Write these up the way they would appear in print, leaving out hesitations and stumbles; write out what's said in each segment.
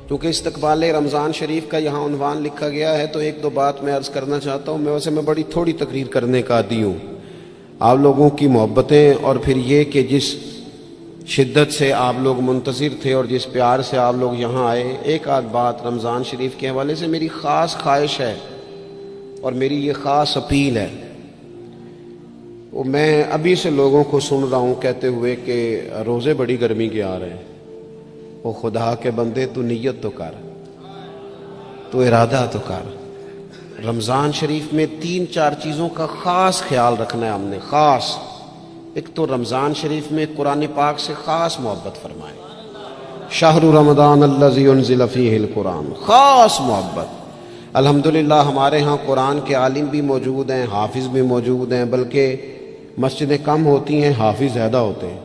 کیونکہ استقبال رمضان شریف کا یہاں عنوان لکھا گیا ہے تو ایک دو بات میں عرض کرنا چاہتا ہوں. میں بڑی تھوڑی تقریر کرنے کا عادی ہوں. آپ لوگوں کی محبتیں اور پھر یہ کہ جس شدت سے آپ لوگ منتظر تھے اور جس پیار سے آپ لوگ یہاں آئے، ایک آدھ بات رمضان شریف کے حوالے سے میری خاص خواہش ہے اور میری یہ خاص اپیل ہے. میں ابھی سے لوگوں کو سن رہا ہوں کہتے ہوئے کہ روزے بڑی گرمی کے آ رہے ہیں. وہ خدا کے بندے تو نیت تو کر، تو ارادہ تو کر. رمضان شریف میں 3-4 چیزوں کا خاص خیال رکھنا ہے ہم نے. خاص ایک تو رمضان شریف میں قرآن پاک سے خاص محبت فرمائے. شہر رمضان الذی انزل فیہ القرآن، خاص محبت. الحمدللہ ہمارے ہاں قرآن کے عالم بھی موجود ہیں، حافظ بھی موجود ہیں، بلکہ مسجدیں کم ہوتی ہیں، حافظ زیادہ ہوتے ہیں.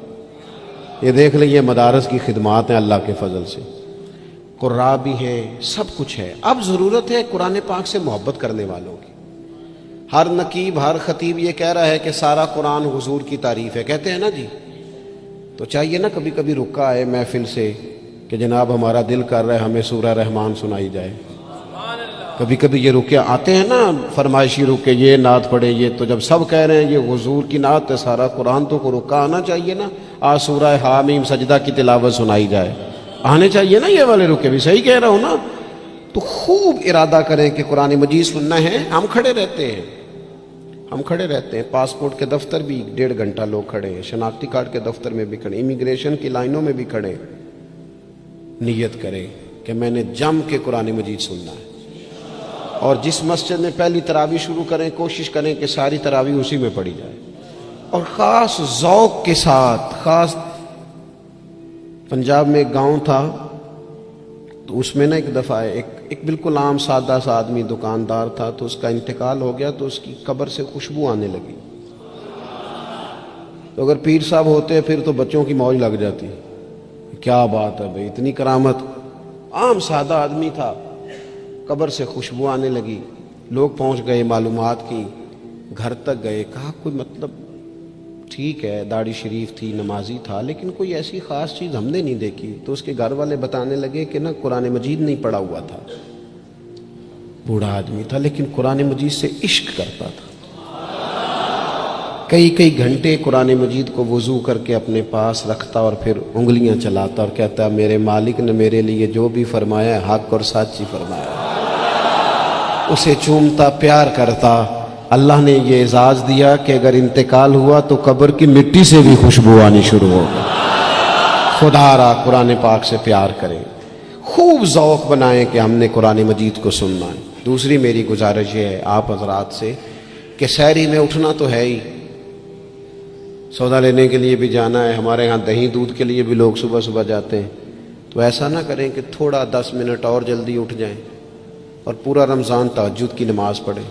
یہ دیکھ لیں، مدارس کی خدمات ہیں اللہ کے فضل سے. قراء بھی ہیں، سب کچھ ہے. اب ضرورت ہے قرآن پاک سے محبت کرنے والوں کی. ہر نقیب، ہر خطیب یہ کہہ رہا ہے کہ سارا قرآن حضور کی تعریف ہے، کہتے ہیں نا جی. تو چاہیے نا کبھی کبھی رکا آئے محفل سے کہ جناب ہمارا دل کر رہا ہے ہمیں سورہ رحمان سنائی جائے. کبھی کبھی یہ رکے آتے ہیں نا فرمائشی رکے، یہ نعت پڑھے. یہ تو جب سب کہہ رہے ہیں یہ حضور کی نعت ہے سارا قرآن، تو کو رکا آنا چاہیے نا. آج سورہ حامیم سجدہ کی تلاوت سنائی جائے، آنے چاہیے نا یہ والے رکے بھی. صحیح کہہ رہا ہوں نا؟ تو خوب ارادہ کریں کہ قرآن مجید سننا ہے. ہم کھڑے رہتے ہیں، پاسپورٹ کے دفتر بھی 1.5 گھنٹہ لوگ کھڑے ہیں، شناختی کارڈ کے دفتر میں بھی کھڑے، امیگریشن کی لائنوں میں بھی کھڑے. نیت کریں کہ میں نے جم کے قرآن مجید سننا ہے. اور جس مسجد میں پہلی تراویح شروع کریں کوشش کریں کہ ساری تراویح اسی میں پڑھی جائے. اور خاص ذوق کے ساتھ. خاص پنجاب میں ایک گاؤں تھا، تو اس میں نا ایک دفعہ ایک بالکل عام سادہ سا آدمی دکاندار تھا، تو اس کا انتقال ہو گیا، تو اس کی قبر سے خوشبو آنے لگی. تو اگر پیر صاحب ہوتے پھر تو بچوں کی موج لگ جاتی. کیا بات ہے بھئی، اتنی کرامت. عام سادہ آدمی تھا، قبر سے خوشبو آنے لگی. لوگ پہنچ گئے، معلومات کی، گھر تک گئے. کہا کوئی مطلب ٹھیک ہے داڑھی شریف تھی، نمازی تھا، لیکن کوئی ایسی خاص چیز ہم نے نہیں دیکھی. تو اس کے گھر والے بتانے لگے کہ نا قرآن مجید نہیں پڑھا ہوا تھا. بوڑھا آدمی تھا لیکن قرآن مجید سے عشق کرتا تھا. کئی گھنٹے قرآن مجید کو وضو کر کے اپنے پاس رکھتا اور پھر انگلیاں چلاتا اور کہتا میرے مالک نے میرے لیے جو بھی فرمایا ہے حق اور سچ ہی فرمایا. اسے چومتا، پیار کرتا. اللہ نے یہ اعزاز دیا کہ اگر انتقال ہوا تو قبر کی مٹی سے بھی خوشبو آنی شروع ہو گئی. خدا را قرآن پاک سے پیار کریں، خوب ذوق بنائیں کہ ہم نے قرآن مجید کو سننا ہے. دوسری میری گزارش یہ ہے آپ حضرات سے کہ سحری میں اٹھنا تو ہے ہی، سودا لینے کے لیے بھی جانا ہے. ہمارے ہاں دہی دودھ کے لیے بھی لوگ صبح صبح جاتے ہیں. تو ایسا نہ کریں کہ تھوڑا 10 منٹ اور جلدی اٹھ جائیں اور پورا رمضان تہجد کی نماز پڑھیں.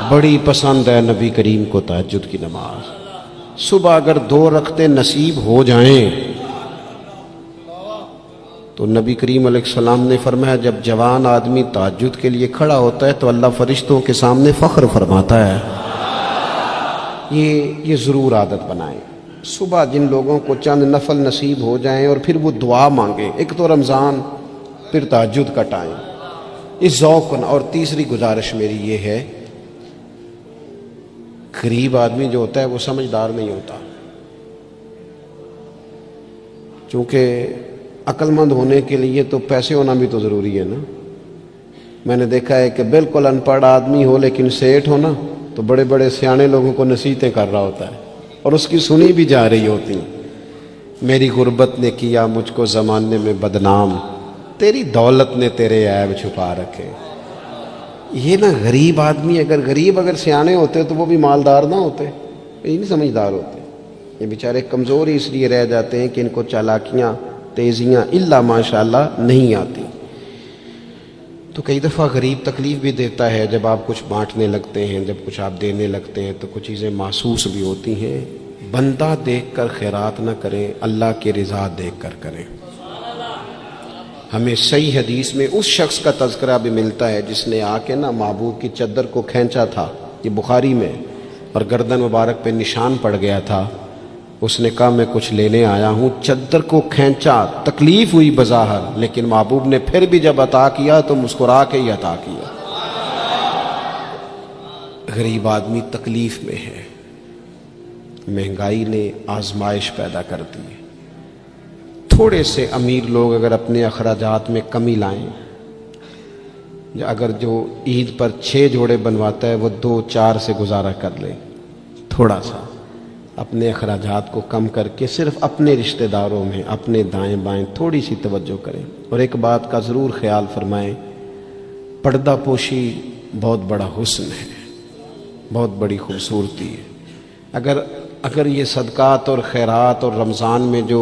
بڑی پسند ہے نبی کریم کو تہجد کی نماز. صبح اگر 2 رکعتیں نصیب ہو جائیں تو نبی کریم علیہ السلام نے فرمایا جب جوان آدمی تہجد کے لیے کھڑا ہوتا ہے تو اللہ فرشتوں کے سامنے فخر فرماتا ہے. یہ ضرور عادت بنائیں. صبح جن لوگوں کو چند نفل نصیب ہو جائیں اور پھر وہ دعا مانگیں. ایک تو رمضان، پھر تہجد کا ٹائم، اس ذوق. اور تیسری گزارش میری یہ ہے، غریب آدمی جو ہوتا ہے وہ سمجھدار نہیں ہوتا. چونکہ عقل مند ہونے کے لیے تو پیسے ہونا بھی تو ضروری ہے نا. میں نے دیکھا ہے کہ بالکل ان پڑھ آدمی ہو لیکن سیٹھ ہو نا تو بڑے بڑے سیانے لوگوں کو نصیحتیں کر رہا ہوتا ہے اور اس کی سنی بھی جا رہی ہوتی. میری غربت نے کیا مجھ کو زمانے میں بدنام، تیری دولت نے تیرے عیب چھپا رکھے. یہ نا غریب آدمی، اگر سیانے ہوتے تو وہ بھی مالدار نہ ہوتے، یہ نہیں سمجھدار ہوتے. یہ بیچارے کمزور ہی اس لیے رہ جاتے ہیں کہ ان کو چالاکیاں، تیزیاں الا ماشاءاللہ نہیں آتی. تو کئی دفعہ غریب تکلیف بھی دیتا ہے. جب آپ کچھ بانٹنے لگتے ہیں، جب کچھ آپ دینے لگتے ہیں تو کچھ چیزیں محسوس بھی ہوتی ہیں. بندہ دیکھ کر خیرات نہ کریں، اللہ کی رضا دیکھ کر کریں. ہمیں صحیح حدیث میں اس شخص کا تذکرہ بھی ملتا ہے جس نے آ کے نا محبوب کی چادر کو کھینچا تھا، یہ بخاری میں، اور گردن مبارک پہ نشان پڑ گیا تھا. اس نے کہا میں کچھ لینے آیا ہوں. چادر کو کھینچا, تکلیف ہوئی بظاہر, لیکن محبوب نے پھر بھی جب عطا کیا تو مسکرا کے ہی عطا کیا. غریب آدمی تکلیف میں ہے, مہنگائی نے آزمائش پیدا کر دی. تھوڑے سے امیر لوگ اگر اپنے اخراجات میں کمی لائیں, اگر جو عید پر 6 جوڑے بنواتا ہے وہ 2-4 سے گزارا کر لے, تھوڑا سا اپنے اخراجات کو کم کر کے صرف اپنے رشتہ داروں میں, اپنے دائیں بائیں تھوڑی سی توجہ کریں. اور ایک بات کا ضرور خیال فرمائیں, پردہ پوشی بہت بڑا حسن ہے, بہت بڑی خوبصورتی ہے. اگر یہ صدقات اور خیرات اور رمضان میں جو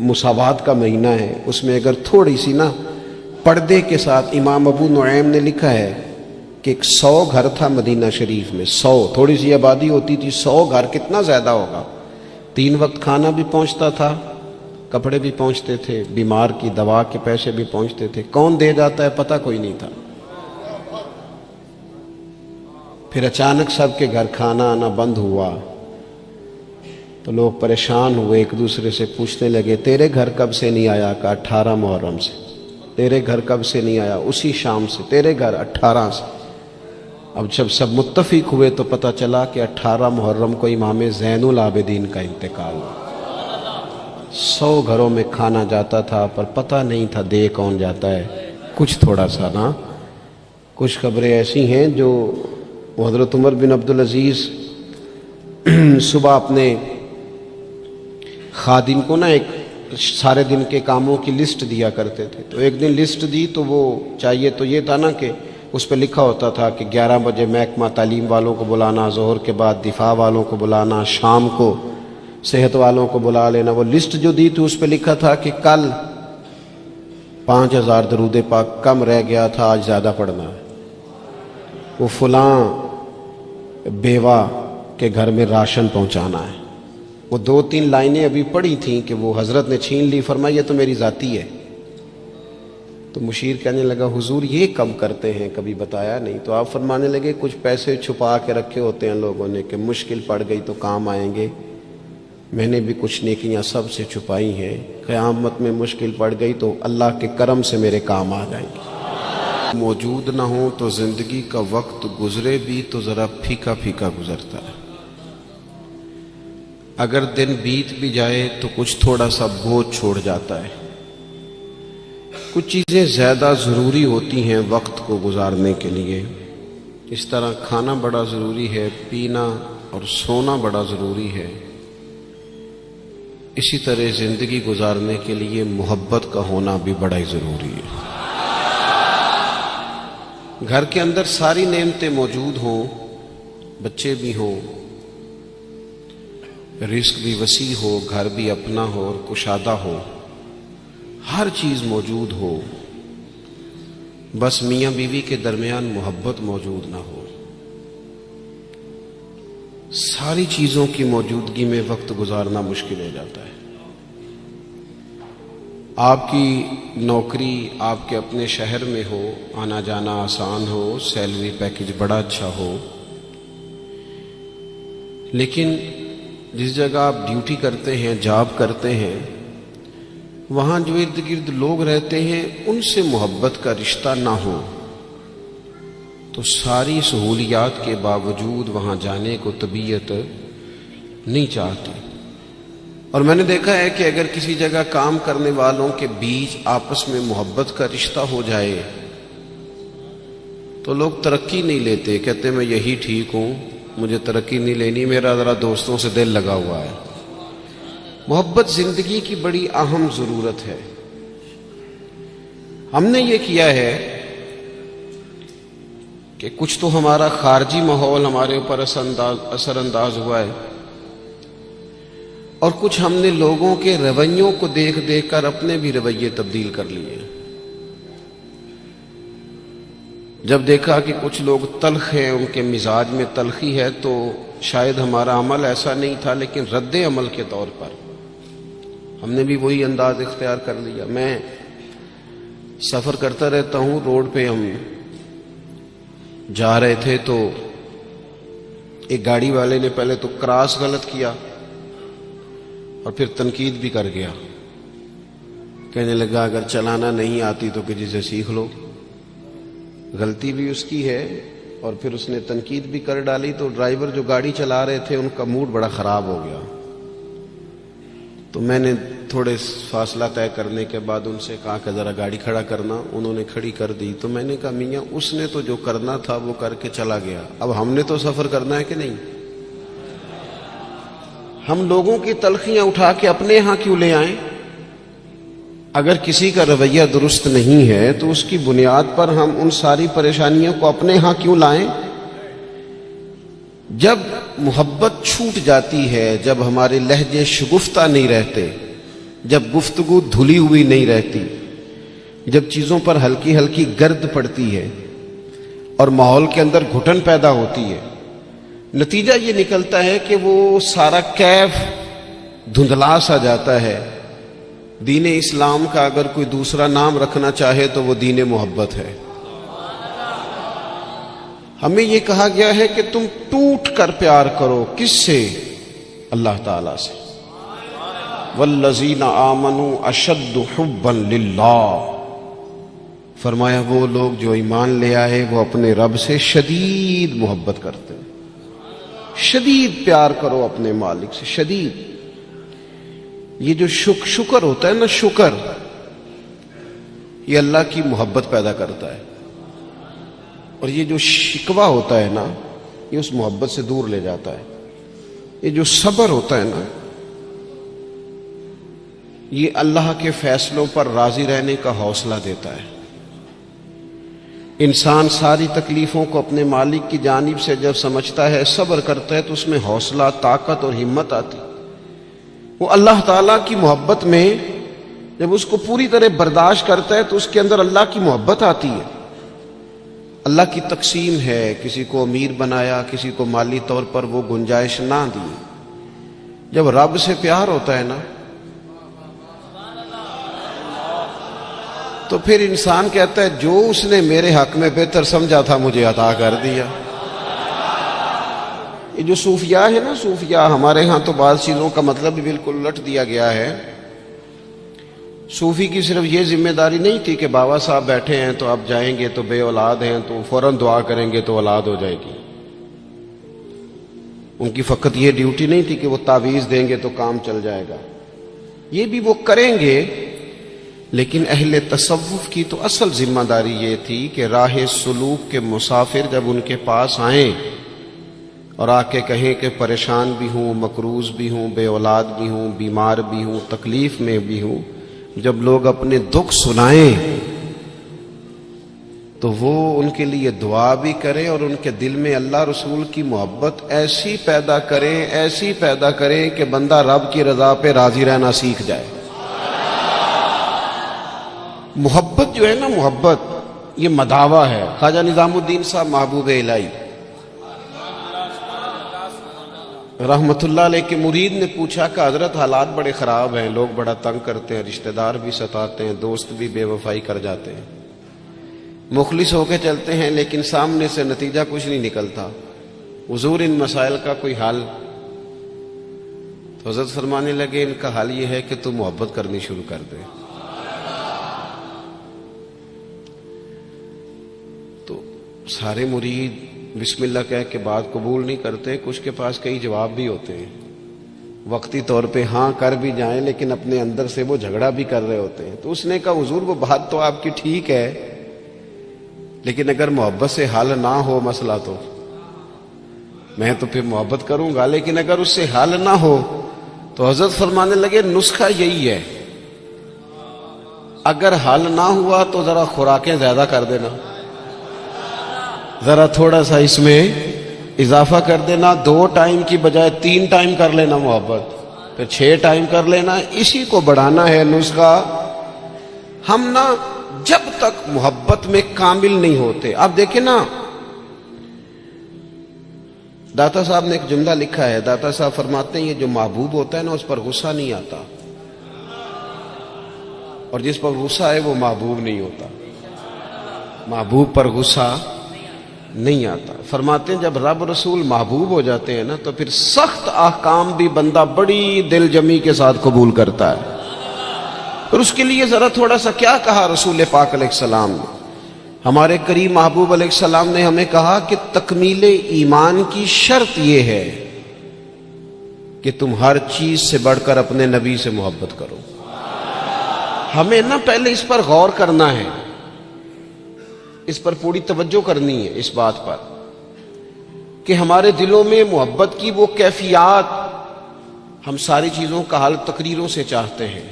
مساوات کا مہینہ ہے اس میں اگر تھوڑی سی نا پردے کے ساتھ, امام ابو نعیم نے لکھا ہے کہ 100 گھر تھا مدینہ شریف میں, 100, تھوڑی سی آبادی ہوتی تھی, 100 گھر کتنا زیادہ ہوگا. 3 وقت کھانا بھی پہنچتا تھا, کپڑے بھی پہنچتے تھے, بیمار کی دوا کے پیسے بھی پہنچتے تھے. کون دے جاتا ہے پتہ کوئی نہیں تھا. پھر اچانک سب کے گھر کھانا آنا بند ہوا تو لوگ پریشان ہوئے, ایک دوسرے سے پوچھنے لگے تیرے گھر کب سے نہیں آیا؟ کہا 18 محرم سے. تیرے گھر کب سے نہیں آیا؟ اسی شام سے. تیرے گھر 18 سے. اب جب سب متفق ہوئے تو پتہ چلا کہ 18 محرم کو امام زین العابدین کا انتقال ہوا. 100 گھروں میں کھانا جاتا تھا پر پتہ نہیں تھا دے کون جاتا ہے. کچھ تھوڑا سا نا, کچھ خبریں ایسی ہیں جو حضرت عمر بن عبدالعزیز صبح اپنے خادم کو نا ایک سارے دن کے کاموں کی لسٹ دیا کرتے تھے. تو ایک دن لسٹ دی تو وہ چاہیے تو یہ تھا نا کہ اس پہ لکھا ہوتا تھا کہ 11 بجے محکمہ تعلیم والوں کو بلانا, ظہر کے بعد دفاع والوں کو بلانا, شام کو صحت والوں کو بلا لینا. وہ لسٹ جو دی تھی اس پہ لکھا تھا کہ کل 5000 درود پاک کم رہ گیا تھا, آج زیادہ پڑھنا ہے. وہ فلاں بیوہ کے گھر میں راشن پہنچانا ہے. وہ 2-3 لائنیں ابھی پڑھی تھیں کہ وہ حضرت نے چھین لی, فرمایا یہ تو میری ذاتی ہے. تو مشیر کہنے لگا حضور یہ کم کرتے ہیں, کبھی بتایا نہیں. تو آپ فرمانے لگے کچھ پیسے چھپا کے رکھے ہوتے ہیں لوگوں نے کہ مشکل پڑ گئی تو کام آئیں گے. میں نے بھی کچھ نیکیاں سب سے چھپائی ہیں, قیامت میں مشکل پڑ گئی تو اللہ کے کرم سے میرے کام آ جائیں گے. موجود نہ ہوں تو زندگی کا وقت گزرے بھی تو ذرا پھیکا پھیکا گزرتا ہے. اگر دن بیت بھی جائے تو کچھ تھوڑا سا بوجھ چھوڑ جاتا ہے. کچھ چیزیں زیادہ ضروری ہوتی ہیں وقت کو گزارنے کے لیے. اس طرح کھانا بڑا ضروری ہے, پینا اور سونا بڑا ضروری ہے. اسی طرح زندگی گزارنے کے لیے محبت کا ہونا بھی بڑا ہی ضروری ہے. گھر کے اندر ساری نعمتیں موجود ہوں, بچے بھی ہوں, رزق بھی وسیع ہو, گھر بھی اپنا ہو اور کشادہ ہو, ہر چیز موجود ہو, بس میاں بیوی کے درمیان محبت موجود نہ ہو. ساری چیزوں کی موجودگی میں وقت گزارنا مشکل ہو جاتا ہے. آپ کی نوکری آپ کے اپنے شہر میں ہو, آنا جانا آسان ہو, سیلری پیکج بڑا اچھا ہو, لیکن جس جگہ آپ ڈیوٹی کرتے ہیں, جاب کرتے ہیں, وہاں جو ارد گرد لوگ رہتے ہیں ان سے محبت کا رشتہ نہ ہو تو ساری سہولیات کے باوجود وہاں جانے کو طبیعت نہیں چاہتی. اور میں نے دیکھا ہے کہ اگر کسی جگہ کام کرنے والوں کے بیچ آپس میں محبت کا رشتہ ہو جائے تو لوگ ترقی نہیں لیتے, کہتے میں یہی ٹھیک ہوں, مجھے ترقی نہیں لینی, میرا ذرا دوستوں سے دل لگا ہوا ہے. محبت زندگی کی بڑی اہم ضرورت ہے. ہم نے یہ کیا ہے کہ کچھ تو ہمارا خارجی ماحول ہمارے اوپر اثر انداز ہوا ہے, اور کچھ ہم نے لوگوں کے رویوں کو دیکھ دیکھ کر اپنے بھی رویے تبدیل کر لیے. جب دیکھا کہ کچھ لوگ تلخ ہیں, ان کے مزاج میں تلخی ہے, تو شاید ہمارا عمل ایسا نہیں تھا, لیکن رد عمل کے طور پر ہم نے بھی وہی انداز اختیار کر لیا. میں سفر کرتا رہتا ہوں, روڈ پہ ہم جا رہے تھے تو ایک گاڑی والے نے پہلے تو کراس غلط کیا, اور پھر تنقید بھی کر گیا. کہنے لگا اگر چلانا نہیں آتی تو کسی سے سیکھ لو. غلطی بھی اس کی ہے اور پھر اس نے تنقید بھی کر ڈالی. تو ڈرائیور جو گاڑی چلا رہے تھے ان کا موڈ بڑا خراب ہو گیا. تو میں نے تھوڑے فاصلہ طے کرنے کے بعد ان سے کہا کہ ذرا گاڑی کھڑا کرنا. انہوں نے کھڑی کر دی. تو میں نے کہا میاں اس نے تو جو کرنا تھا وہ کر کے چلا گیا, اب ہم نے تو سفر کرنا ہے کہ نہیں؟ ہم لوگوں کی تلخیاں اٹھا کے اپنے ہاں کیوں لے آئیں؟ اگر کسی کا رویہ درست نہیں ہے تو اس کی بنیاد پر ہم ان ساری پریشانیوں کو اپنے ہاں کیوں لائیں؟ جب محبت چھوٹ جاتی ہے, جب ہمارے لہجے شگفتہ نہیں رہتے, جب گفتگو دھلی ہوئی نہیں رہتی, جب چیزوں پر ہلکی ہلکی گرد پڑتی ہے اور ماحول کے اندر گھٹن پیدا ہوتی ہے, نتیجہ یہ نکلتا ہے کہ وہ سارا کیف دھندلا سا جاتا ہے. دین اسلام کا اگر کوئی دوسرا نام رکھنا چاہے تو وہ دین محبت ہے. ہمیں یہ کہا گیا ہے کہ تم ٹوٹ کر پیار کرو. کس سے؟ اللہ تعالی سے. والذین آمنوا اشد حبا للہ. فرمایا وہ لوگ جو ایمان لے آئے وہ اپنے رب سے شدید محبت کرتے ہیں. شدید پیار کرو اپنے مالک سے, شدید. یہ جو شکر ہوتا ہے نا, شکر, یہ اللہ کی محبت پیدا کرتا ہے. اور یہ جو شکوہ ہوتا ہے نا, یہ اس محبت سے دور لے جاتا ہے. یہ جو صبر ہوتا ہے نا, یہ اللہ کے فیصلوں پر راضی رہنے کا حوصلہ دیتا ہے. انسان ساری تکلیفوں کو اپنے مالک کی جانب سے جب سمجھتا ہے, صبر کرتا ہے, تو اس میں حوصلہ, طاقت اور ہمت آتی. وہ اللہ تعالیٰ کی محبت میں جب اس کو پوری طرح برداشت کرتا ہے تو اس کے اندر اللہ کی محبت آتی ہے. اللہ کی تقسیم ہے, کسی کو امیر بنایا, کسی کو مالی طور پر وہ گنجائش نہ دی. جب رب سے پیار ہوتا ہے نا تو پھر انسان کہتا ہے جو اس نے میرے حق میں بہتر سمجھا تھا مجھے عطا کر دیا. یہ جو صوفیاء ہے نا, صوفیاء, ہمارے ہاں تو بعض چیزوں کا مطلب بھی بالکل الٹ دیا گیا ہے. صوفی کی صرف یہ ذمہ داری نہیں تھی کہ بابا صاحب بیٹھے ہیں تو آپ جائیں گے تو بے اولاد ہیں تو فوراً دعا کریں گے تو اولاد ہو جائے گی. ان کی فقط یہ ڈیوٹی نہیں تھی کہ وہ تعویذ دیں گے تو کام چل جائے گا. یہ بھی وہ کریں گے, لیکن اہل تصوف کی تو اصل ذمہ داری یہ تھی کہ راہ سلوک کے مسافر جب ان کے پاس آئیں اور آ کے کہیں کہ پریشان بھی ہوں, مقروض بھی ہوں, بے اولاد بھی ہوں, بیمار بھی ہوں, تکلیف میں بھی ہوں, جب لوگ اپنے دکھ سنائیں تو وہ ان کے لیے دعا بھی کریں اور ان کے دل میں اللہ رسول کی محبت ایسی پیدا کریں, ایسی پیدا کریں کہ بندہ رب کی رضا پہ راضی رہنا سیکھ جائے. محبت جو ہے نا, محبت یہ مداوا ہے. خواجہ نظام الدین صاحب محبوب الہی رحمت اللہ علیہ کے مرید نے پوچھا کہ حضرت حالات بڑے خراب ہیں, لوگ بڑا تنگ کرتے ہیں, رشتہ دار بھی ستاتے ہیں, دوست بھی بے وفائی کر جاتے ہیں, مخلص ہو کے چلتے ہیں لیکن سامنے سے نتیجہ کچھ نہیں نکلتا. حضور ان مسائل کا کوئی حل؟ تو حضرت فرمانے لگے ان کا حل یہ ہے کہ تو محبت کرنی شروع کر دے. تو سارے مرید بسم اللہ کہہ کے بات قبول نہیں کرتے. کچھ کے پاس کئی جواب بھی ہوتے ہیں, وقتی طور پہ ہاں کر بھی جائیں لیکن اپنے اندر سے وہ جھگڑا بھی کر رہے ہوتے ہیں. تو اس نے کہا حضور وہ بات تو آپ کی ٹھیک ہے, لیکن اگر محبت سے حل نہ ہو مسئلہ تو میں تو پھر محبت کروں گا, لیکن اگر اس سے حل نہ ہو تو حضرت فرمانے لگے نسخہ یہی ہے, اگر حل نہ ہوا تو ذرا خوراکیں زیادہ کر دینا, ذرا تھوڑا سا اس میں اضافہ کر دینا, 2 ٹائم کی بجائے 3 ٹائم کر لینا محبت, پھر 6 ٹائم کر لینا. اسی کو بڑھانا ہے نسخہ. ہم نا جب تک محبت میں کامل نہیں ہوتے, آپ دیکھیں نا, داتا صاحب نے ایک جملہ لکھا ہے. داتا صاحب فرماتے ہیں یہ جو محبوب ہوتا ہے نا اس پر غصہ نہیں آتا, اور جس پر غصہ ہے وہ محبوب نہیں ہوتا. محبوب پر غصہ نہیں آتا. فرماتے ہیں جب رب رسول محبوب ہو جاتے ہیں نا تو پھر سخت احکام بھی بندہ بڑی دل جمی کے ساتھ قبول کرتا ہے. اور اس کے لیے ذرا تھوڑا سا کیا کہا رسول پاک علیہ السلام نے. ہمارے کریم محبوب علیہ السلام نے ہمیں کہا کہ تکمیل ایمان کی شرط یہ ہے کہ تم ہر چیز سے بڑھ کر اپنے نبی سے محبت کرو. ہمیں نا پہلے اس پر غور کرنا ہے، اس پر پوری توجہ کرنی ہے اس بات پر کہ ہمارے دلوں میں محبت کی وہ کیفیات. ہم ساری چیزوں کا حل تقریروں سے چاہتے ہیں.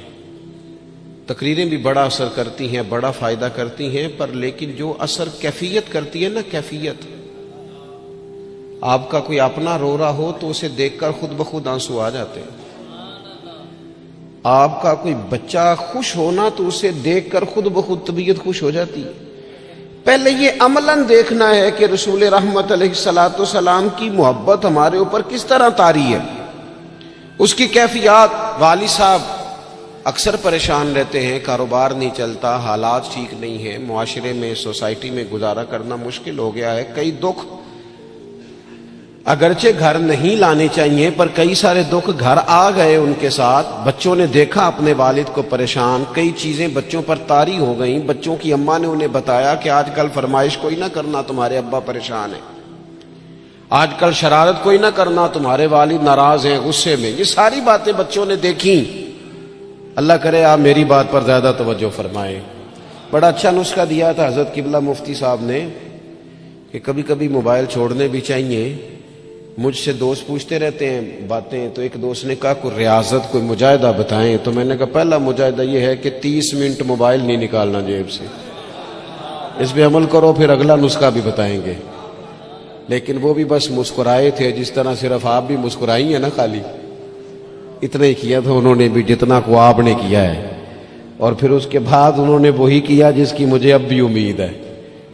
تقریریں بھی بڑا اثر کرتی ہیں، بڑا فائدہ کرتی ہیں، پر لیکن جو اثر کیفیت کرتی ہے نا، کیفیت. آپ کا کوئی اپنا رو رہا ہو تو اسے دیکھ کر خود بخود آنسو آ جاتے ہیں. آپ کا کوئی بچہ خوش ہونا تو اسے دیکھ کر خود بخود طبیعت خوش ہو جاتی ہے. پہلے یہ عملاً دیکھنا ہے کہ رسول رحمت علیہ الصلوۃ والسلام کی محبت ہمارے اوپر کس طرح طاری ہے. اس کی کیفیات. والد صاحب اکثر پریشان رہتے ہیں، کاروبار نہیں چلتا، حالات ٹھیک نہیں ہیں، معاشرے میں سوسائٹی میں گزارا کرنا مشکل ہو گیا ہے. کئی دکھ اگرچہ گھر نہیں لانے چاہیے پر کئی سارے دکھ گھر آ گئے ان کے ساتھ. بچوں نے دیکھا اپنے والد کو پریشان، کئی چیزیں بچوں پر طاری ہو گئیں. بچوں کی اماں نے انہیں بتایا کہ آج کل فرمائش کوئی نہ کرنا، تمہارے ابا پریشان ہیں. آج کل شرارت کوئی نہ کرنا، تمہارے والد ناراض ہیں، غصے میں. یہ ساری باتیں بچوں نے دیکھیں. اللہ کرے آپ میری بات پر زیادہ توجہ فرمائیں. بڑا اچھا نسخہ دیا تھا حضرت قبلہ مفتی صاحب نے کہ کبھی کبھی موبائل چھوڑنے بھی چاہیے. مجھ سے دوست پوچھتے رہتے ہیں باتیں، تو ایک دوست نے کہا کوئی ریاضت، کوئی مجاہدہ بتائیں. تو میں نے کہا پہلا مجاہدہ یہ ہے کہ 30 منٹ موبائل نہیں نکالنا جیب سے. اس پہ عمل کرو، پھر اگلا نسخہ بھی بتائیں گے. لیکن وہ بھی بس مسکرائے تھے، جس طرح صرف آپ بھی مسکرائی ہیں نا، خالی اتنا ہی کیا تھا انہوں نے بھی جتنا کو آپ نے کیا ہے. اور پھر اس کے بعد انہوں نے وہی کیا جس کی مجھے اب بھی امید ہے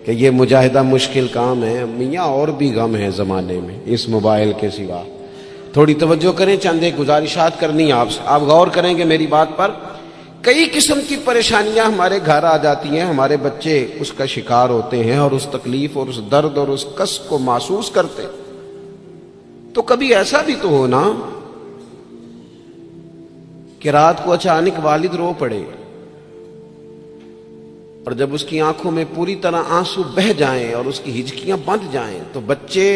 کہ یہ مجاہدہ مشکل کام ہے. میاں اور بھی غم ہے زمانے میں اس موبائل کے سوا. تھوڑی توجہ کریں، چند ایک گزارشات کرنی آپ سے. آپ غور کریں گے میری بات پر. کئی قسم کی پریشانیاں ہمارے گھر آ جاتی ہیں، ہمارے بچے اس کا شکار ہوتے ہیں اور اس تکلیف اور اس درد اور اس کس کو محسوس کرتے. تو کبھی ایسا بھی تو ہونا کہ رات کو اچانک والد رو پڑے اور جب اس کی آنکھوں میں پوری طرح آنسو بہہ جائیں اور اس کی ہچکیاں بند جائیں تو بچے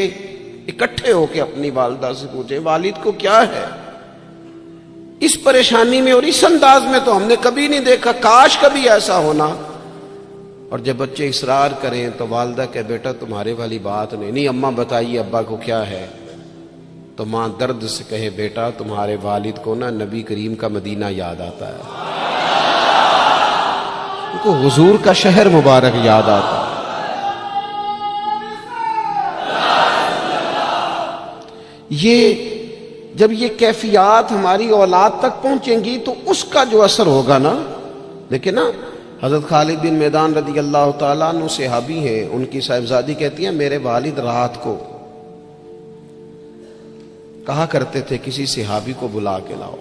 اکٹھے ہو کے اپنی والدہ سے پوچھیں والد کو کیا ہے. اس پریشانی میں اور اس انداز میں تو ہم نے کبھی نہیں دیکھا، کاش کبھی ایسا ہونا. اور جب بچے اصرار کریں تو والدہ کہ بیٹا تمہارے والی بات نہیں اماں بتائیے ابا کو کیا ہے. تو ماں درد سے کہے بیٹا تمہارے والد کو نا نبی کریم کا مدینہ یاد آتا ہے، ان کو حضور کا شہر مبارک یاد آتا ہے. یہ جب یہ کیفیات ہماری اولاد تک پہنچیں گی تو اس کا جو اثر ہوگا نا. دیکھیں نا حضرت خالد بن میدان رضی اللہ تعالیٰ عنہ صحابی ہیں، ان کی صاحبزادی کہتی ہیں میرے والد رات کو کہا کرتے تھے کسی صحابی کو بلا کے لاؤ.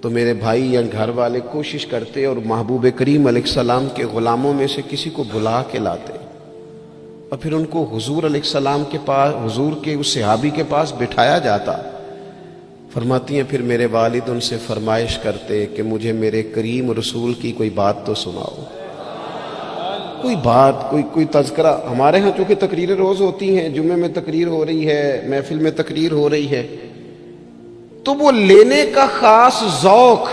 تو میرے بھائی یا گھر والے کوشش کرتے اور محبوب کریم علیہ السلام کے غلاموں میں سے کسی کو بلا کے لاتے اور پھر ان کو حضور علیہ السلام کے پاس، حضور کے اس صحابی کے پاس بٹھایا جاتا. فرماتی ہیں پھر میرے والد ان سے فرمائش کرتے کہ مجھے میرے کریم رسول کی کوئی بات تو سناؤ، کوئی بات، کوئی تذکرہ. ہمارے ہاں چونکہ تقریریں روز ہوتی ہیں، جمعے میں تقریر ہو رہی ہے، محفل میں تقریر ہو رہی ہے، تو وہ لینے کا خاص ذوق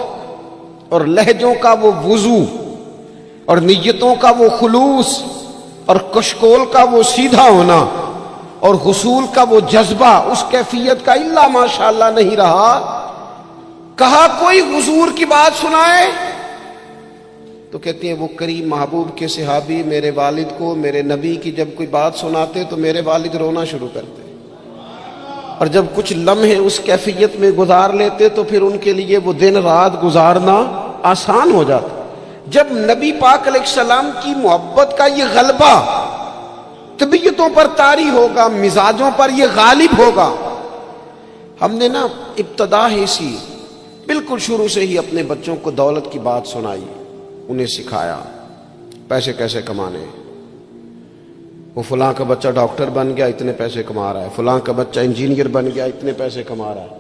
اور لہجوں کا وہ وضو اور نیتوں کا وہ خلوص اور کشکول کا وہ سیدھا ہونا اور حصول کا وہ جذبہ اس کیفیت کا الا ماشاءاللہ نہیں رہا. کہا کوئی حضور کی بات سنائے تو کہتی ہیں وہ کریم محبوب کے صحابی میرے والد کو میرے نبی کی جب کوئی بات سناتے تو میرے والد رونا شروع کرتے، اور جب کچھ لمحے اس کیفیت میں گزار لیتے تو پھر ان کے لیے وہ دن رات گزارنا آسان ہو جاتا. جب نبی پاک علیہ السلام کی محبت کا یہ غلبہ طبیعتوں پر طاری ہوگا، مزاجوں پر یہ غالب ہوگا. ہم نے نا ابتدا ہی سی بالکل شروع سے ہی اپنے بچوں کو دولت کی بات سنائی، انہیں سکھایا پیسے کیسے کمانے. وہ فلاں کا بچہ ڈاکٹر بن گیا اتنے پیسے کما رہا ہے، فلاں کا بچہ انجینئر بن گیا اتنے پیسے کما رہا ہے۔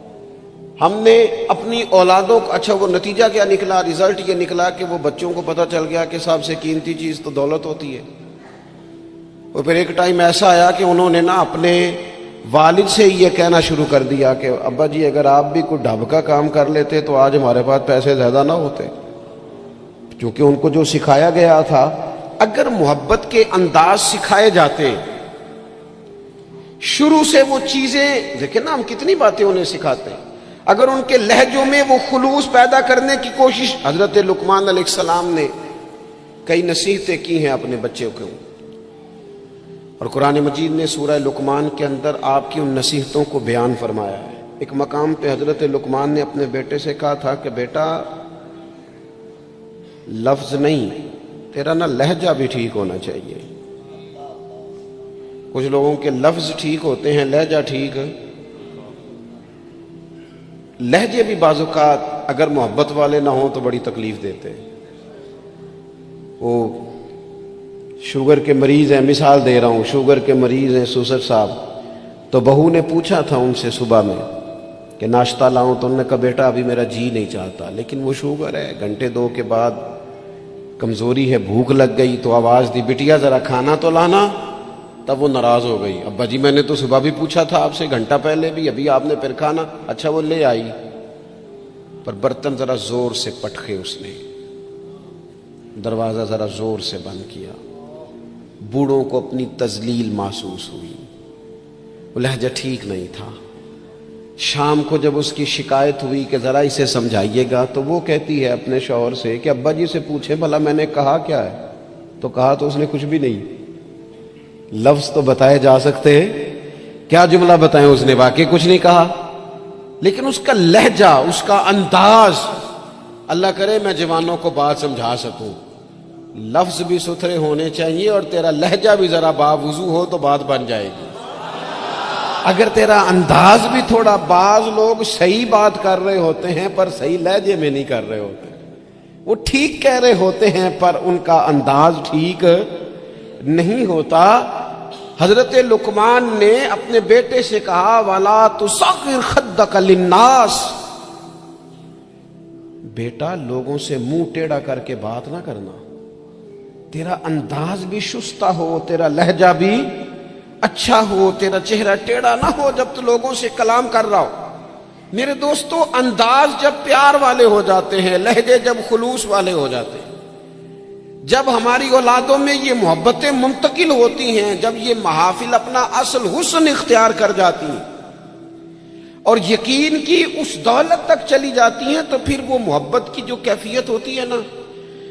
ہم نے اپنی اولادوں کو، اچھا وہ نتیجہ کیا نکلا؟ رزلٹ یہ نکلا کہ وہ بچوں کو پتہ چل گیا کہ سب سے قیمتی چیز تو دولت ہوتی ہے۔ اور پھر ایک ٹائم ایسا آیا کہ انہوں نے نا اپنے والد سے یہ کہنا شروع کر دیا کہ ابا جی اگر آپ بھی کوئی ڈھب کا کام کر لیتے تو آج ہمارے پاس پیسے زیادہ نہ ہوتے، کیونکہ ان کو جو سکھایا گیا تھا۔ اگر محبت کے انداز سکھائے جاتے شروع سے، وہ چیزیں دیکھیں نا، ہم کتنی باتیں انہیں سکھاتے ہیں، اگر ان کے لہجوں میں وہ خلوص پیدا کرنے کی کوشش، حضرت لقمان علیہ السلام نے کئی نصیحتیں کی ہیں اپنے بچوں کو، اور قرآن مجید نے سورہ لقمان کے اندر آپ کی ان نصیحتوں کو بیان فرمایا ہے۔ ایک مقام پہ حضرت لقمان نے اپنے بیٹے سے کہا تھا کہ بیٹا لفظ نہیں، تیرا نا لہجہ بھی ٹھیک ہونا چاہیے۔ کچھ لوگوں کے لفظ ٹھیک ہوتے ہیں، لہجہ ٹھیک، لہجے بھی بعض اوقات اگر محبت والے نہ ہوں تو بڑی تکلیف دیتے ہیں۔ وہ شوگر کے مریض ہیں، مثال دے رہا ہوں، شوگر کے مریض ہیں سوسر صاحب، تو بہو نے پوچھا تھا ان سے صبح میں کہ ناشتہ لاؤں، تو انہوں نے کہا بیٹا ابھی میرا جی نہیں چاہتا، لیکن وہ شوگر ہے، گھنٹے دو کے بعد کمزوری ہے، بھوک لگ گئی تو آواز دی بٹیا ذرا کھانا تو لانا، تب وہ ناراض ہو گئی، ابا جی میں نے تو صبح بھی پوچھا تھا آپ سے، گھنٹہ پہلے بھی، ابھی آپ نے پھر کھانا، اچھا وہ لے آئی، پر برتن ذرا زور سے پٹکے، اس نے دروازہ ذرا زور سے بند کیا، بوڑھوں کو اپنی تذلیل محسوس ہوئی، وہ لہجہ ٹھیک نہیں تھا۔ شام کو جب اس کی شکایت ہوئی کہ ذرا اسے سمجھائیے گا، تو وہ کہتی ہے اپنے شوہر سے کہ ابا جی سے پوچھیں بھلا میں نے کہا کیا ہے، تو کہا تو اس نے کچھ بھی نہیں، لفظ تو بتائے جا سکتے ہیں، کیا جملہ بتائیں، اس نے واقعی کچھ نہیں کہا، لیکن اس کا لہجہ، اس کا انداز، اللہ کرے میں جوانوں کو بات سمجھا سکوں، لفظ بھی ستھرے ہونے چاہیے اور تیرا لہجہ بھی ذرا باوضو ہو تو بات بن جائے گی۔ اگر تیرا انداز بھی تھوڑا، بعض لوگ صحیح بات کر رہے ہوتے ہیں پر صحیح لہجے میں نہیں کر رہے ہوتے، وہ ٹھیک کہہ رہے ہوتے ہیں پر ان کا انداز ٹھیک نہیں ہوتا۔ حضرت لقمان نے اپنے بیٹے سے کہا وَلَا تُصَغِّرْ خَدَّكَ لِلنَّاسِ، بیٹا لوگوں سے منہ ٹیڑھا کر کے بات نہ کرنا، تیرا انداز بھی شستہ ہو، تیرا لہجہ بھی اچھا ہو، تیرا چہرہ ٹیڑھا نہ ہو جب تو لوگوں سے کلام کر رہا ہو۔ میرے دوستو، انداز جب پیار والے ہو جاتے ہیں، لہجے جب خلوص والے ہو جاتے ہیں، جب ہماری اولادوں میں یہ محبتیں منتقل ہوتی ہیں، جب یہ محافل اپنا اصل حسن اختیار کر جاتی ہیں اور یقین کی اس دولت تک چلی جاتی ہیں، تو پھر وہ محبت کی جو کیفیت ہوتی ہے نا،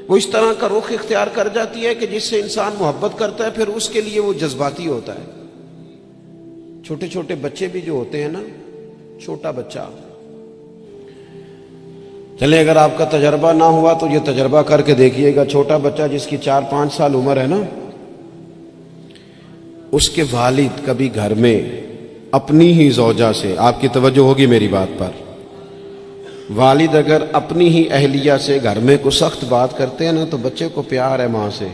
وہ اس طرح کا رخ اختیار کر جاتی ہے کہ جس سے انسان محبت کرتا ہے پھر اس کے لیے وہ جذباتی ہوتا ہے۔ چھوٹے چھوٹے بچے بھی جو ہوتے ہیں نا، چھوٹا بچہ، چلے اگر آپ کا تجربہ نہ ہوا تو یہ تجربہ کر کے دیکھیے گا، چھوٹا بچہ جس کی 4-5 سال عمر ہے نا، اس کے والد کبھی گھر میں اپنی ہی زوجہ سے، آپ کی توجہ ہوگی میری بات پر، والد اگر اپنی ہی اہلیہ سے گھر میں کو سخت بات کرتے ہیں نا، تو بچے کو پیار ہے ماں سے،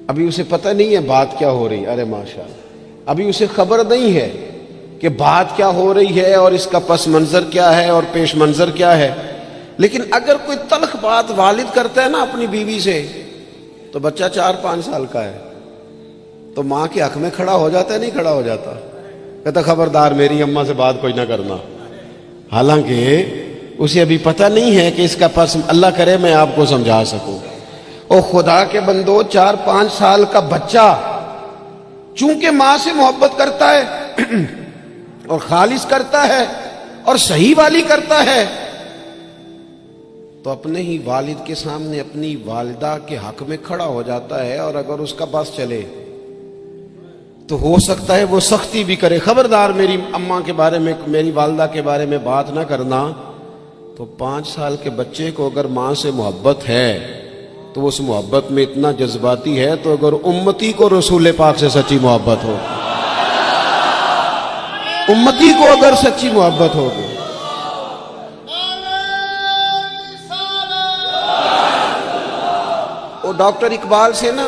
ابھی اسے پتہ نہیں ہے بات کیا ہو رہی، ارے ماشاءاللہ، ابھی اسے خبر نہیں ہے کہ بات کیا ہو رہی ہے اور اس کا پس منظر کیا ہے اور پیش منظر کیا ہے، لیکن اگر کوئی تلخ بات والد کرتا ہے نا اپنی بیوی سے، تو بچہ 4-5 سال کا ہے تو ماں کے حق میں کھڑا ہو جاتا ہے، نہیں کھڑا ہو جاتا، کہتا خبردار میری اماں سے بات کوئی نہ کرنا، حالانکہ اسے ابھی پتہ نہیں ہے کہ اس کا پس، اللہ کرے میں آپ کو سمجھا سکوں۔ او خدا کے بندو، 4-5 سال کا بچہ چونکہ ماں سے محبت کرتا ہے اور خالص کرتا ہے اور صحیح والی کرتا ہے، تو اپنے ہی والد کے سامنے اپنی والدہ کے حق میں کھڑا ہو جاتا ہے، اور اگر اس کا بس چلے تو ہو سکتا ہے وہ سختی بھی کرے، خبردار میری اماں کے بارے میں، میری والدہ کے بارے میں بات نہ کرنا۔ تو 5 سال کے بچے کو اگر ماں سے محبت ہے تو اس محبت میں اتنا جذباتی ہے، تو اگر امتی کو رسول پاک سے سچی محبت ہو، امتی کو اگر سچی محبت ہوگی، وہ ڈاکٹر اقبال سے نا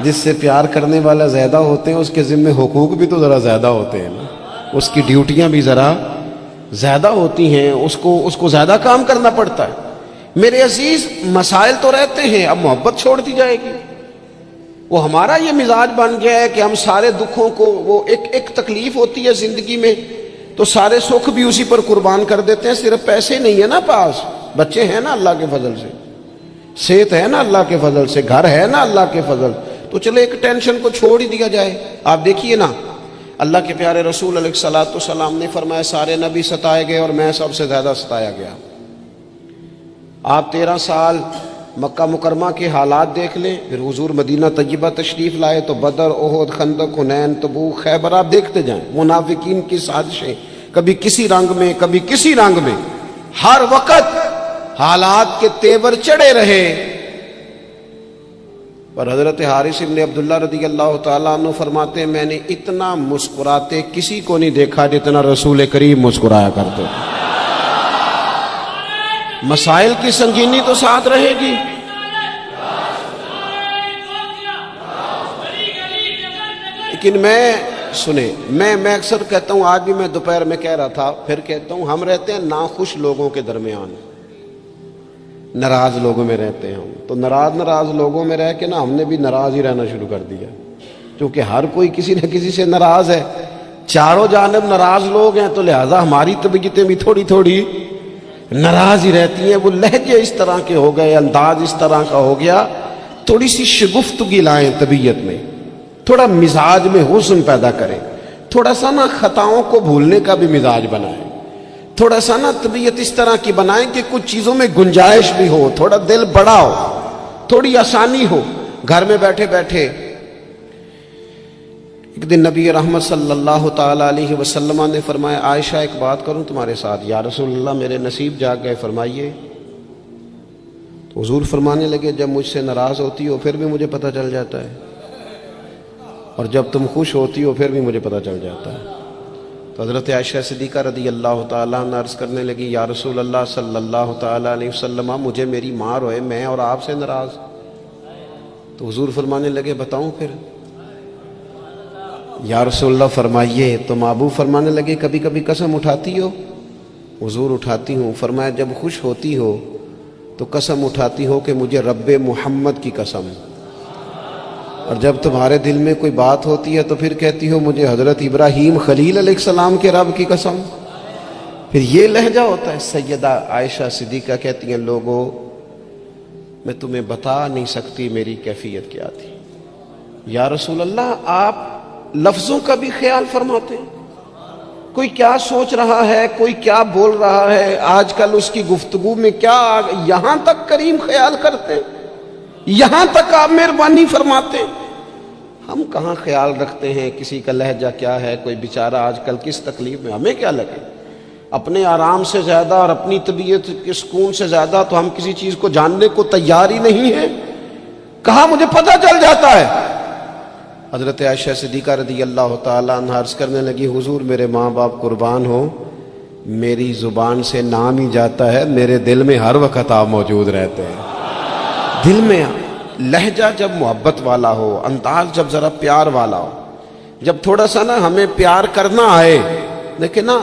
جس سے پیار کرنے والا زیادہ ہوتے ہیں اس کے ذمہ حقوق بھی تو ذرا زیادہ ہوتے ہیں نا، اس کی ڈیوٹیاں بھی ذرا زیادہ ہوتی ہیں، اس کو زیادہ کام کرنا پڑتا ہے۔ میرے عزیز، مسائل تو رہتے ہیں، اب محبت چھوڑ دی جائے گی؟ وہ ہمارا یہ مزاج بن گیا ہے کہ ہم سارے دکھوں کو، وہ ایک تکلیف ہوتی ہے زندگی میں تو سارے سکھ بھی اسی پر قربان کر دیتے ہیں۔ صرف پیسے نہیں ہے نا پاس، بچے ہیں نا اللہ کے فضل سے، صحت ہے نا اللہ کے فضل سے، گھر ہے نا اللہ کے فضل، تو چلے ایک ٹینشن کو چھوڑ ہی دیا جائے۔ آپ دیکھیے نا، اللہ کے پیارے رسول علیہ الصلوۃ والسلام نے فرمایا سارے نبی ستائے گئے اور میں سب سے زیادہ ستایا گیا۔ آپ 13 سال مکہ مکرمہ کے حالات دیکھ لیں، پھر حضور مدینہ طیبہ تشریف لائے تو بدر، احد، خندق، حنین، تبوک، خیبر، آپ دیکھتے جائیں منافقین کی سازشیں، کبھی کسی رنگ میں کبھی کسی رنگ میں، ہر وقت حالات کے تیور چڑھے رہے، اور حضرت حارث ابن عبداللہ رضی اللہ تعالیٰ عنہ فرماتے ہیں میں نے اتنا مسکراتے کسی کو نہیں دیکھا جتنا رسول کریم مسکرایا کرتے۔ مسائل کی سنگینی تو ساتھ رہے گی، لیکن میں اکثر کہتا ہوں، آج بھی میں دوپہر میں کہہ رہا تھا، پھر کہتا ہوں، ہم رہتے ہیں ناخوش لوگوں کے درمیان، ناراض لوگوں میں رہتے ہیں ہم، تو ناراض لوگوں میں رہ کے نا ہم نے بھی ناراض ہی رہنا شروع کر دیا، کیونکہ ہر کوئی کسی نہ کسی سے ناراض ہے، چاروں جانب ناراض لوگ ہیں، تو لہذا ہماری طبیعتیں بھی تھوڑی تھوڑی ناراض ہی رہتی ہیں۔ وہ لہجے اس طرح کے ہو گئے، انداز اس طرح کا ہو گیا، تھوڑی سی شگفتگی لائیں طبیعت میں، تھوڑا مزاج میں حسن پیدا کریں، تھوڑا سا نا خطاؤں کو بھولنے کا بھی مزاج بنائیں، تھوڑا سا نا طبیعت اس طرح کی بنائیں کہ کچھ چیزوں میں گنجائش بھی ہو، تھوڑا دل بڑا ہو، تھوڑی آسانی ہو گھر میں بیٹھے بیٹھے۔ ایک دن نبی رحمت صلی اللہ تعالیٰ علیہ وسلم نے فرمایا عائشہ ایک بات کروں تمہارے ساتھ؟ یا رسول اللہ میرے نصیب جاگ گئے، فرمائیے۔ تو حضور فرمانے لگے جب مجھ سے ناراض ہوتی ہو پھر بھی مجھے پتہ چل جاتا ہے، اور جب تم خوش ہوتی ہو پھر بھی مجھے پتہ چل جاتا ہے۔ تو حضرت عائشہ صدیقہ رضی اللہ تعالیٰ عنہ عرض کرنے لگی یا رسول اللہ صلی اللہ تعالیٰ علیہ وسلم مجھے میری ماں روئے، میں اور آپ سے ناراض۔ تو حضور فرمانے لگے بتاؤں پھر؟ یا رسول اللہ فرمائیے۔ تو محبوب فرمانے لگے کبھی کبھی قسم اٹھاتی ہو؟ حضور اٹھاتی ہوں۔ فرمایا جب خوش ہوتی ہو تو قسم اٹھاتی ہو کہ مجھے رب محمد کی قسم، اور جب تمہارے دل میں کوئی بات ہوتی ہے تو پھر کہتی ہو مجھے حضرت ابراہیم خلیل علیہ السلام کے رب کی قسم۔ پھر یہ لہجہ ہوتا ہے۔ سیدہ عائشہ صدیقہ کہتی ہیں لوگوں میں تمہیں بتا نہیں سکتی میری کیفیت کیا تھی۔ یا رسول اللہ آپ لفظوں کا بھی خیال فرماتے ہیں، کوئی کیا سوچ رہا ہے، کوئی کیا بول رہا ہے، آج کل اس کی گفتگو میں کیا، یہاں تک کریم خیال کرتے ہیں، یہاں تک آپ مہربانی فرماتے ہیں۔ ہم کہاں خیال رکھتے ہیں کسی کا لہجہ کیا ہے، کوئی بیچارہ آج کل کس تکلیف میں، ہمیں کیا لگے؟ اپنے آرام سے زیادہ اور اپنی طبیعت کے سکون سے زیادہ تو ہم کسی چیز کو جاننے کو تیار ہی نہیں ہیں۔ کہاں مجھے پتہ چل جاتا ہے۔ حضرت عائشہ صدیقہ رضی اللہ تعالیٰ عنہ عرض کرنے لگی حضور میرے ماں باپ قربان ہو، میری زبان سے نام ہی جاتا ہے، میرے دل میں ہر وقت آپ موجود رہتے ہیں۔ دل میں لہجہ جب محبت والا ہو، انداز جب ذرا پیار والا ہو، جب تھوڑا سا نا ہمیں پیار کرنا آئے، دیکھیں نا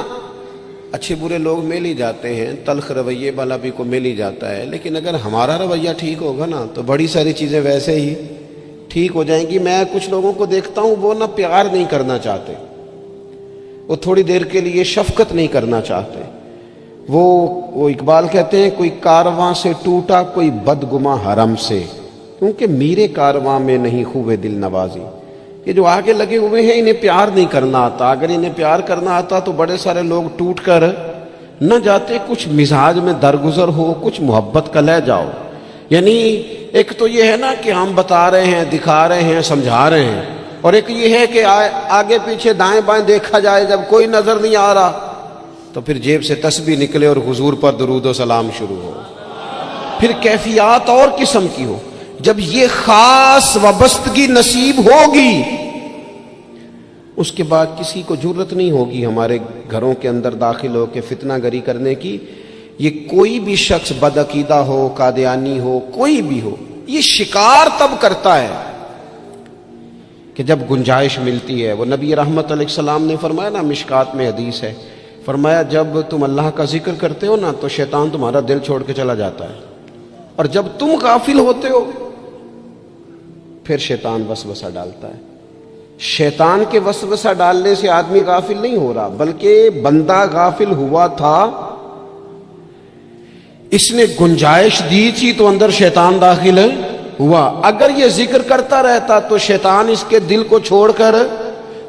اچھے برے لوگ مل ہی جاتے ہیں، تلخ رویے والا بھی کو مل ہی جاتا ہے، لیکن اگر ہمارا رویہ ٹھیک ہوگا نا تو بڑی ساری چیزیں ویسے ہی ٹھیک ہو جائیں گی۔ میں کچھ لوگوں کو دیکھتا ہوں وہ نہ پیار نہیں کرنا چاہتے، وہ تھوڑی دیر کے لیے شفقت نہیں کرنا چاہتے، وہ اقبال کہتے ہیں کوئی کارواں سے ٹوٹا کوئی بدگماں حرم سے، کیونکہ میرے کارواں میں نہیں خوبے دل نوازی۔ یہ جو آگے لگے ہوئے ہیں انہیں پیار نہیں کرنا آتا، اگر انہیں پیار کرنا آتا تو بڑے سارے لوگ ٹوٹ کر نہ جاتے۔ کچھ مزاج میں درگزر ہو، کچھ محبت کا لہجہ ہو، یعنی ایک تو یہ ہے نا کہ ہم بتا رہے ہیں، دکھا رہے ہیں، سمجھا رہے ہیں، اور ایک یہ ہے کہ آگے پیچھے دائیں بائیں دیکھا جائے، جب کوئی نظر نہیں آ رہا تو پھر جیب سے تسبیح نکلے اور حضور پر درود و سلام شروع ہو۔ پھر کیفیات اور قسم کی ہو۔ جب یہ خاص وابستگی نصیب ہوگی اس کے بعد کسی کو جرت نہیں ہوگی ہمارے گھروں کے اندر داخل ہو کے فتنہ گری کرنے کی۔ یہ کوئی بھی شخص بدعقیدہ ہو، قادیانی ہو، کوئی بھی ہو، یہ شکار تب کرتا ہے کہ جب گنجائش ملتی ہے، وہ نبی رحمت علیہ السلام نے فرمایا نا، مشکات میں حدیث ہے، فرمایا جب تم اللہ کا ذکر کرتے ہو نا تو شیطان تمہارا دل چھوڑ کے چلا جاتا ہے، اور جب تم غافل ہوتے ہو پھر شیطان وسوسہ ڈالتا ہے۔ شیطان کے وسوسہ ڈالنے سے آدمی غافل نہیں ہو رہا، بلکہ بندہ غافل ہوا تھا، اس نے گنجائش دی تھی تو اندر شیطان داخل ہوا۔ اگر یہ ذکر کرتا رہتا تو شیطان اس کے دل کو چھوڑ کر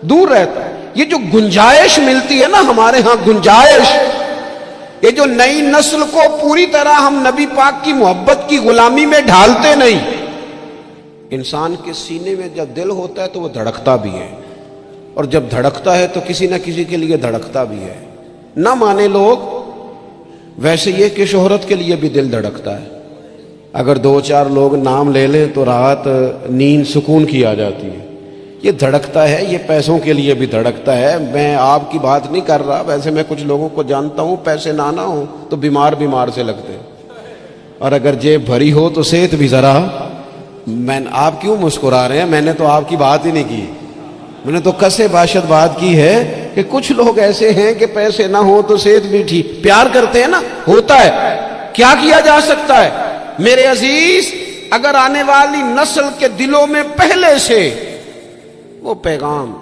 دور رہتا۔ یہ جو گنجائش ملتی ہے نا ہمارے ہاں، گنجائش، یہ جو نئی نسل کو پوری طرح ہم نبی پاک کی محبت کی غلامی میں ڈھالتے نہیں۔ انسان کے سینے میں جب دل ہوتا ہے تو وہ دھڑکتا بھی ہے، اور جب دھڑکتا ہے تو کسی نہ کسی کے لیے دھڑکتا بھی ہے۔ نہ مانے لوگ، ویسے یہ کہ شہرت کے لیے بھی دل دھڑکتا ہے۔ اگر 2-4 لوگ نام لے لیں تو رات نیند سکون کی آ جاتی ہے۔ یہ دھڑکتا ہے، یہ پیسوں کے لیے بھی دھڑکتا ہے۔ میں آپ کی بات نہیں کر رہا، ویسے میں کچھ لوگوں کو جانتا ہوں، پیسے نہ ہوں تو بیمار سے لگتے ہیں، اور اگر جیب بھری ہو تو صحت بھی ذرا۔ آپ کیوں مسکرا رہے ہیں؟ میں نے تو آپ کی بات ہی نہیں کی، میں نے تو کسے باشد بات کی ہے کہ کچھ لوگ ایسے ہیں کہ پیسے نہ ہو تو صحت بھی ٹھیک، پیار کرتے ہیں نا، ہوتا ہے، کیا کیا جا سکتا ہے؟ میرے عزیز، اگر آنے والی نسل کے دلوں میں پہلے سے وہ پیغام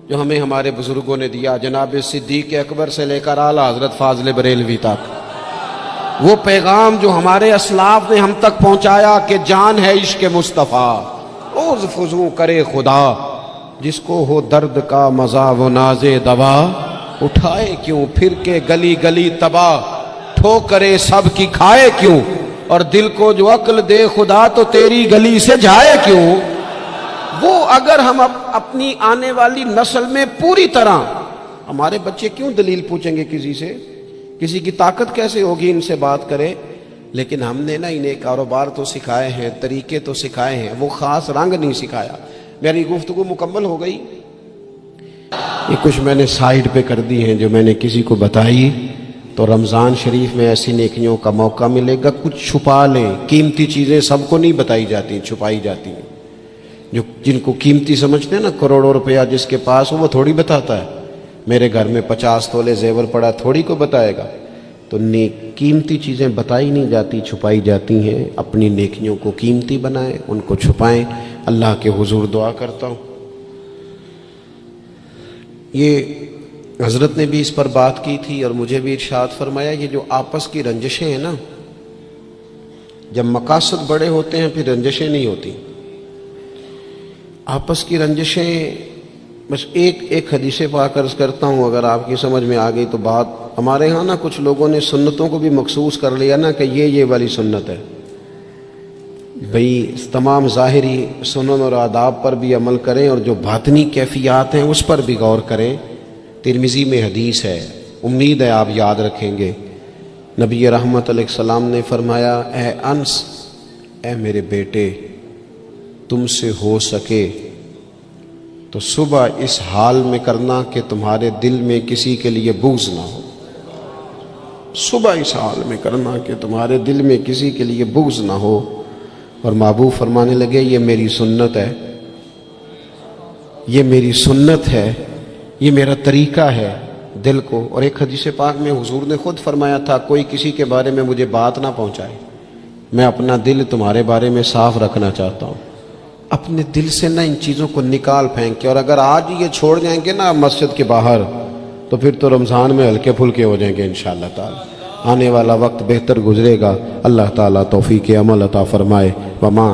جو ہمیں ہمارے بزرگوں نے دیا، جناب صدیق اکبر سے لے کر اعلیٰ حضرت فاضل بریلوی تک، وہ پیغام جو ہمارے اسلاف نے ہم تک پہنچایا کہ جان ہے عشق مصطفیٰ، روز فضو کرے خدا، جس کو ہو درد کا مزہ وہ ناز دوا، اٹھائے کیوں پھر کے گلی گلی تباہ، ٹھوکرے سب کی کھائے کیوں، اور دل کو جو عقل دے خدا تو تیری گلی سے جائے کیوں۔ وہ اگر ہم اپنی آنے والی نسل میں پوری طرح، ہمارے بچے کیوں دلیل پوچھیں گے کسی سے؟ کسی کی طاقت کیسے ہوگی ان سے بات کرے؟ لیکن ہم نے نا انہیں کاروبار تو سکھائے ہیں، طریقے تو سکھائے ہیں، وہ خاص رنگ نہیں سکھایا۔ میری گفتگو مکمل ہو گئی، یہ کچھ میں نے سائیڈ پہ کر دی ہیں جو میں نے کسی کو بتائی، تو رمضان شریف میں ایسی نیکیوں کا موقع ملے گا۔ کچھ چھپا لیں، قیمتی چیزیں سب کو نہیں بتائی جاتی، چھپائی جاتی ہیں۔ جو جن کو قیمتی سمجھتے ہیں نا، کروڑوں روپیہ جس کے پاس ہو وہ تھوڑی بتاتا ہے، میرے گھر میں 50 تولے زیور پڑا، تھوڑی کو بتائے گا۔ تو قیمتی چیزیں بتائی نہیں جاتی، چھپائی جاتی ہیں۔ اپنی نیکیوں کو قیمتی بنائیں، ان کو چھپائیں۔ اللہ کے حضور دعا کرتا ہوں، یہ حضرت نے بھی اس پر بات کی تھی اور مجھے بھی ارشاد فرمایا، یہ جو آپس کی رنجشیں ہیں نا، جب مقاصد بڑے ہوتے ہیں پھر رنجشیں نہیں ہوتی۔ آپس کی رنجشیں، بس ایک حدیث پاک عرض کرتا ہوں، اگر آپ کی سمجھ میں آ گئی تو بات۔ ہمارے ہاں نا کچھ لوگوں نے سنتوں کو بھی مخصوص کر لیا نا کہ یہ والی سنت ہے۔ بھئی تمام ظاہری سنن اور آداب پر بھی عمل کریں، اور جو باطنی کیفیات ہیں اس پر بھی غور کریں۔ ترمذی میں حدیث ہے، امید ہے آپ یاد رکھیں گے۔ نبی رحمت علیہ السلام نے فرمایا، اے انس، اے میرے بیٹے، تم سے ہو سکے تو صبح اس حال میں کرنا کہ تمہارے دل میں کسی کے لیے بغض نہ ہو۔ صبح اس حال میں کرنا کہ تمہارے دل میں کسی کے لیے بغض نہ ہو۔ اور محبوب فرمانے لگے، یہ میری سنت ہے، یہ میری سنت ہے، یہ میرا طریقہ ہے دل کو۔ اور ایک حدیث پاک میں حضور نے خود فرمایا تھا، کوئی کسی کے بارے میں مجھے بات نہ پہنچائے، میں اپنا دل تمہارے بارے میں صاف رکھنا چاہتا ہوں۔ اپنے دل سے نہ ان چیزوں کو نکال پھینک کے، اور اگر آج یہ چھوڑ جائیں گے نا مسجد کے باہر تو پھر تو رمضان میں ہلکے پھلکے ہو جائیں گے انشاءاللہ تعالی۔ آنے والا وقت بہتر گزرے گا، اللہ تعالیٰ توفیق عمل عطا فرمائے۔ وما